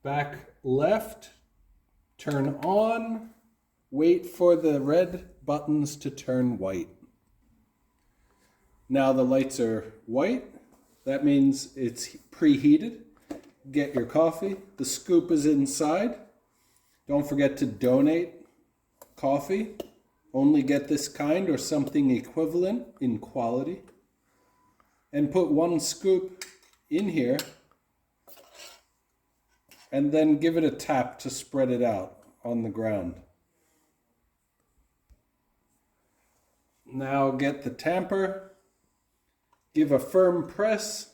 back left, turn on, wait for the red buttons to turn white. Now the lights are white. That means it's preheated. Get your coffee. The scoop is inside. Don't forget to donate coffee. Only get this kind or something equivalent in quality. And put one scoop in here. And then give it a tap to spread it out on the ground. Now get the tamper. Give a firm press.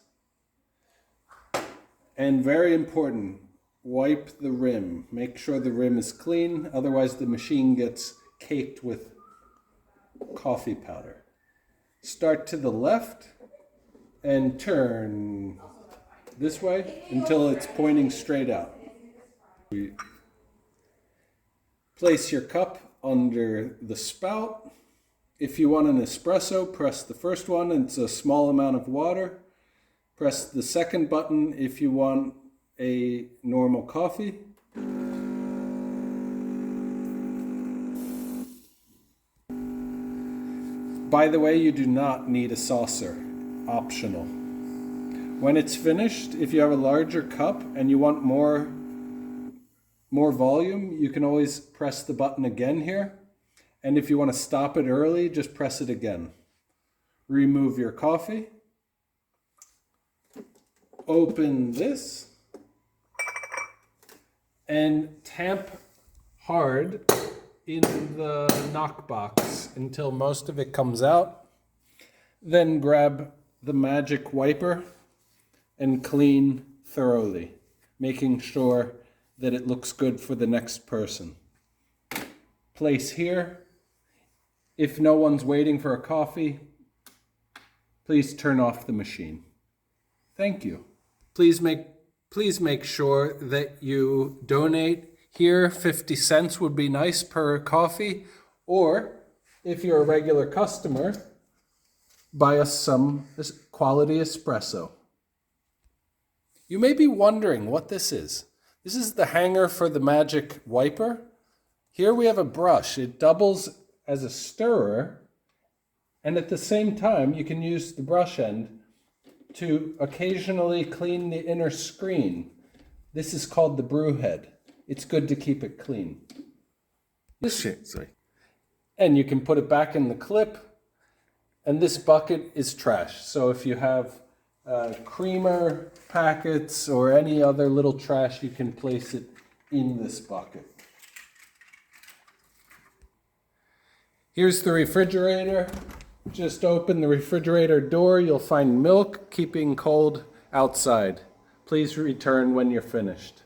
And very important, wipe the rim. Make sure the rim is clean, otherwise the machine gets caked with coffee powder. Start to the left and turn this way until it's pointing straight out. Place your cup under the spout. If you want an espresso, press the first one. It's a small amount of water. Press the second button if you want a normal coffee. By the way, you do not need a saucer. Optional. When it's finished, if you have a larger cup and you want more volume, you can always press the button again here. And if you want to stop it early, just press it again. Remove your coffee. Open this and tamp hard in the knock box until most of it comes out. Then grab the magic wiper and clean thoroughly, making sure that it looks good for the next person. Place here. If no one's waiting for a coffee, please turn off the machine. Thank you. Please make sure that you donate here. 50 cents would be nice per coffee. Or if you're a regular customer, buy us some quality espresso. You may be wondering what this is. This is the hanger for the magic wiper. Here we have a brush. It doubles as a stirrer. And at the same time, you can use the brush end to occasionally clean the inner screen. This is called the brew head. It's good to keep it clean. And you can put it back in the clip. And this bucket is trash. So if you have creamer packets or any other little trash, you can place it in this bucket. Here's the refrigerator. Just open the refrigerator door. You'll find milk keeping cold outside. Please return when you're finished.